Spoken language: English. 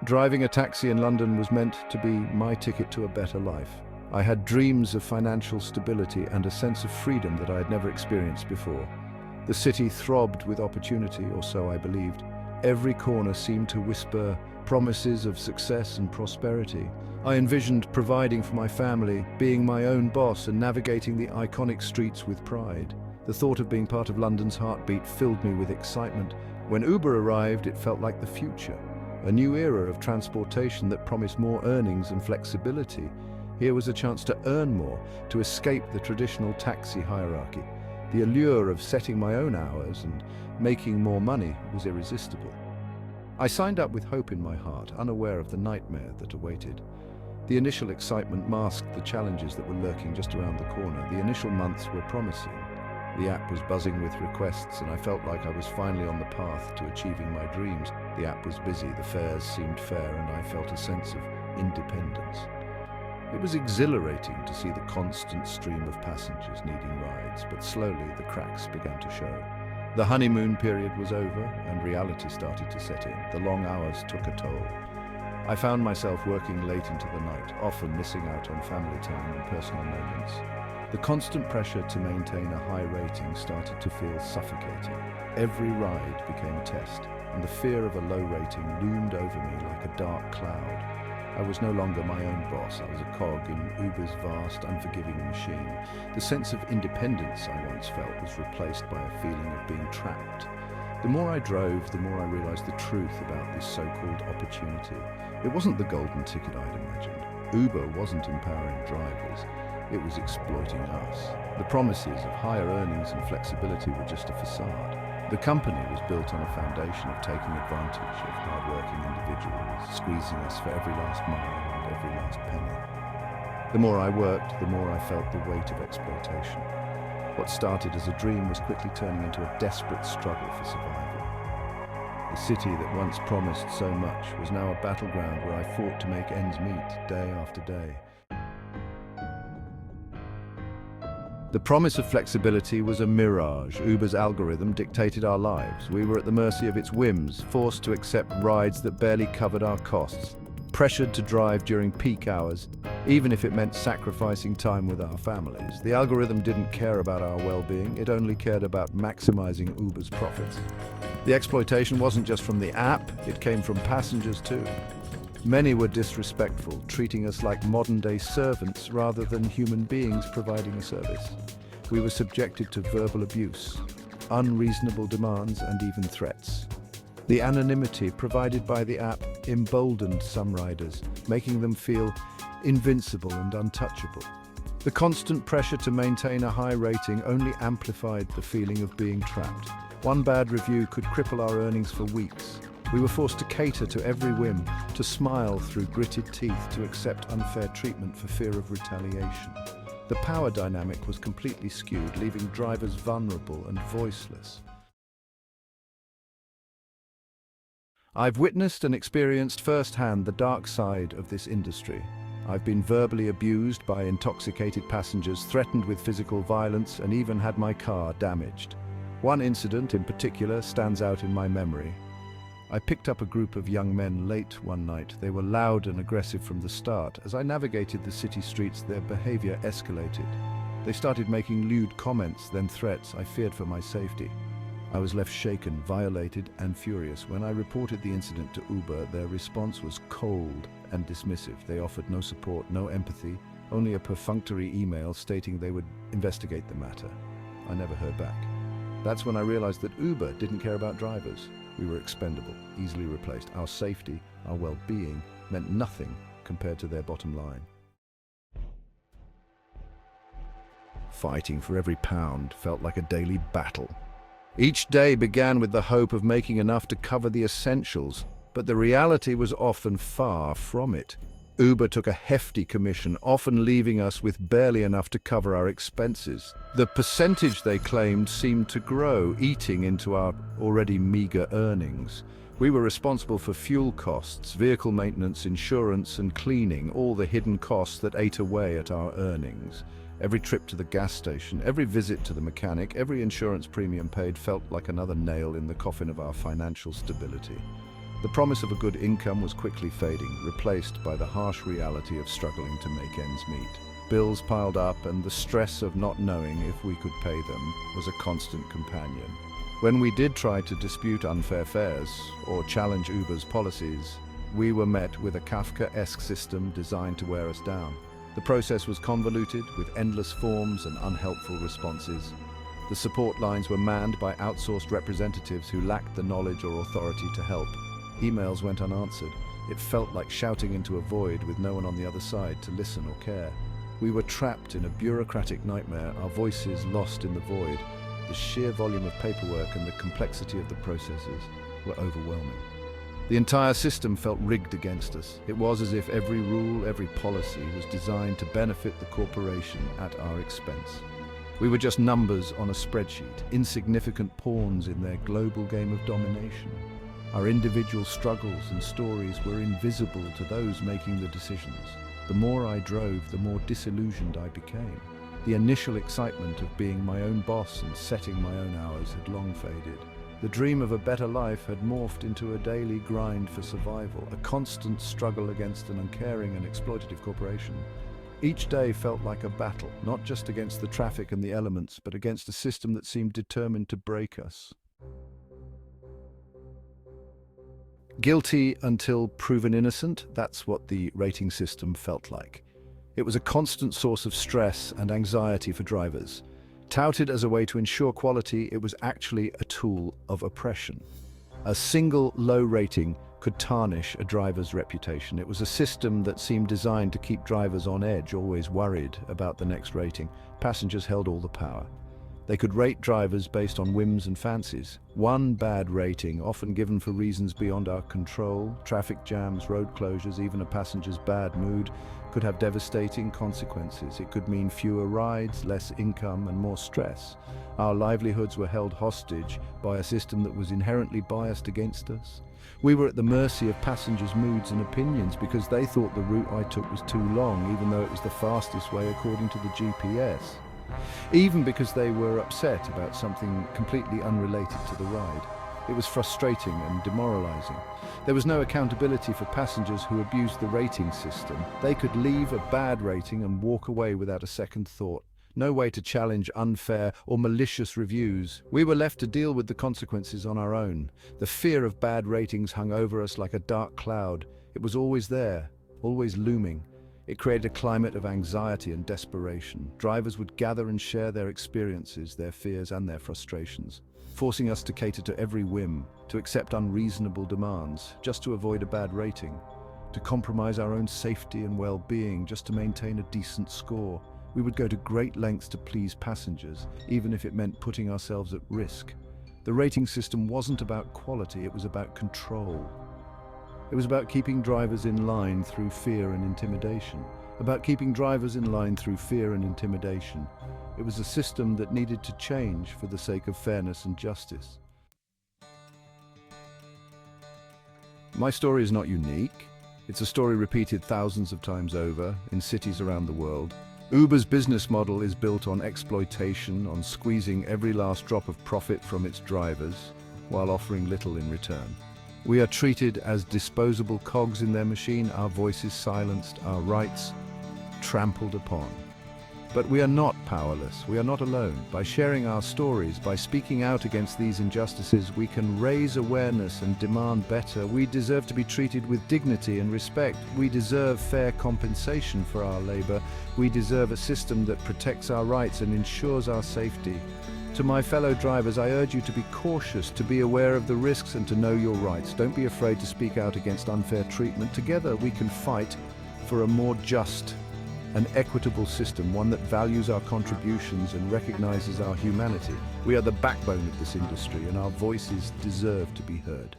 Driving a taxi in London was meant to be my ticket to a better life. I had dreams of financial stability and a sense of freedom that I had never experienced before. The city throbbed with opportunity, or so I believed. Every corner seemed to whisper promises of success and prosperity. I envisioned providing for my family, being my own boss, and navigating the iconic streets with pride. The thought of being part of London's heartbeat filled me with excitement. When Uber arrived, it felt like the future, a new era of transportation that promised more earnings and flexibility. Here was a chance to earn more, to escape the traditional taxi hierarchy. The allure of setting my own hours and making more money was irresistible. I signed up with hope in my heart, unaware of the nightmare that awaited. The initial excitement masked the challenges that were lurking just around the corner. The initial months were promising. The app was buzzing with requests, and I felt like I was finally on the path to achieving my dreams. The app was busy, the fares seemed fair, and I felt a sense of independence. It was exhilarating to see the constant stream of passengers needing rides, but slowly the cracks began to show. The honeymoon period was over, and reality started to set in. The long hours took a toll. I found myself working late into the night, often missing out on family time and personal moments. The constant pressure to maintain a high rating started to feel suffocating. Every ride became a test, and the fear of a low rating loomed over me like a dark cloud. I was no longer my own boss. I was a cog in Uber's vast, unforgiving machine. The sense of independence I once felt was replaced by a feeling of being trapped. The more I drove, the more I realized the truth about this so-called opportunity. It wasn't the golden ticket I'd imagined. Uber wasn't empowering drivers. It was exploiting us. The promises of higher earnings and flexibility were just a facade. The company was built on a foundation of taking advantage of hard-working individuals, squeezing us for every last mile and every last penny. The more I worked, the more I felt the weight of exploitation. What started as a dream was quickly turning into a desperate struggle for survival. The city that once promised so much was now a battleground where I fought to make ends meet day after day. The promise of flexibility was a mirage. Uber's algorithm dictated our lives. We were at the mercy of its whims, forced to accept rides that barely covered our costs, pressured to drive during peak hours, even if it meant sacrificing time with our families. The algorithm didn't care about our well-being, it only cared about maximizing Uber's profits. The exploitation wasn't just from the app, it came from passengers too. Many were disrespectful, treating us like modern-day servants rather than human beings providing a service. We were subjected to verbal abuse, unreasonable demands, and even threats. The anonymity provided by the app emboldened some riders, making them feel invincible and untouchable. The constant pressure to maintain a high rating only amplified the feeling of being trapped. One bad review could cripple our earnings for weeks. We were forced to cater to every whim, to smile through gritted teeth, to accept unfair treatment for fear of retaliation. The power dynamic was completely skewed, leaving drivers vulnerable and voiceless. I've witnessed and experienced firsthand the dark side of this industry. I've been verbally abused by intoxicated passengers, threatened with physical violence, and even had my car damaged. One incident in particular stands out in my memory. I picked up a group of young men late one night. They were loud and aggressive from the start. As I navigated the city streets, their behavior escalated. They started making lewd comments, then threats. I feared for my safety. I was left shaken, violated, and furious. When I reported the incident to Uber, their response was cold and dismissive. They offered no support, no empathy, only a perfunctory email stating they would investigate the matter. I never heard back. That's when I realized that Uber didn't care about drivers. We were expendable, easily replaced. Our safety, our well-being, meant nothing compared to their bottom line. Fighting for every pound felt like a daily battle. Each day began with the hope of making enough to cover the essentials, but the reality was often far from it. Uber took a hefty commission, often leaving us with barely enough to cover our expenses. The percentage they claimed seemed to grow, eating into our already meager earnings. We were responsible for fuel costs, vehicle maintenance, insurance, and cleaning, all the hidden costs that ate away at our earnings. Every trip to the gas station, every visit to the mechanic, every insurance premium paid felt like another nail in the coffin of our financial stability. The promise of a good income was quickly fading, replaced by the harsh reality of struggling to make ends meet. Bills piled up, and the stress of not knowing if we could pay them was a constant companion. When we did try to dispute unfair fares or challenge Uber's policies, we were met with a Kafka-esque system designed to wear us down. The process was convoluted, with endless forms and unhelpful responses. The support lines were manned by outsourced representatives who lacked the knowledge or authority to help. Emails went unanswered. It felt like shouting into a void with no one on the other side to listen or care. We were trapped in a bureaucratic nightmare, our voices lost in the void. The sheer volume of paperwork and the complexity of the processes were overwhelming. The entire system felt rigged against us. It was as if every rule, every policy was designed to benefit the corporation at our expense. We were just numbers on a spreadsheet, insignificant pawns in their global game of domination. Our individual struggles and stories were invisible to those making the decisions. The more I drove, the more disillusioned I became. The initial excitement of being my own boss and setting my own hours had long faded. The dream of a better life had morphed into a daily grind for survival, a constant struggle against an uncaring and exploitative corporation. Each day felt like a battle, not just against the traffic and the elements, but against a system that seemed determined to break us. Guilty until proven innocent, that's what the rating system felt like. It was a constant source of stress and anxiety for drivers. Touted as a way to ensure quality, it was actually a tool of oppression. A single low rating could tarnish a driver's reputation. It was a system that seemed designed to keep drivers on edge, always worried about the next rating. Passengers held all the power. They could rate drivers based on whims and fancies. One bad rating, often given for reasons beyond our control, traffic jams, road closures, even a passenger's bad mood, could have devastating consequences. It could mean fewer rides, less income, and more stress. Our livelihoods were held hostage by a system that was inherently biased against us. We were at the mercy of passengers' moods and opinions because they thought the route I took was too long, even though it was the fastest way according to the GPS. Even because they were upset about something completely unrelated to the ride. It was frustrating and demoralizing. There was no accountability for passengers who abused the rating system. They could leave a bad rating and walk away without a second thought. No way to challenge unfair or malicious reviews. We were left to deal with the consequences on our own. The fear of bad ratings hung over us like a dark cloud. It was always there, always looming. It created a climate of anxiety and desperation. Drivers would gather and share their experiences, their fears and their frustrations, forcing us to cater to every whim, to accept unreasonable demands, just to avoid a bad rating, to compromise our own safety and well-being just to maintain a decent score. We would go to great lengths to please passengers, even if it meant putting ourselves at risk. The rating system wasn't about quality, it was about control. It was about keeping drivers in line through fear and intimidation. It was a system that needed to change for the sake of fairness and justice. My story is not unique. It's a story repeated thousands of times over in cities around the world. Uber's business model is built on exploitation, on squeezing every last drop of profit from its drivers, while offering little in return. We are treated as disposable cogs in their machine, our voices silenced, our rights trampled upon. But we are not powerless, we are not alone. By sharing our stories, by speaking out against these injustices, we can raise awareness and demand better. We deserve to be treated with dignity and respect. We deserve fair compensation for our labor. We deserve a system that protects our rights and ensures our safety. To my fellow drivers, I urge you to be cautious, to be aware of the risks and to know your rights. Don't be afraid to speak out against unfair treatment. Together we can fight for a more just and equitable system, one that values our contributions and recognizes our humanity. We are the backbone of this industry and our voices deserve to be heard.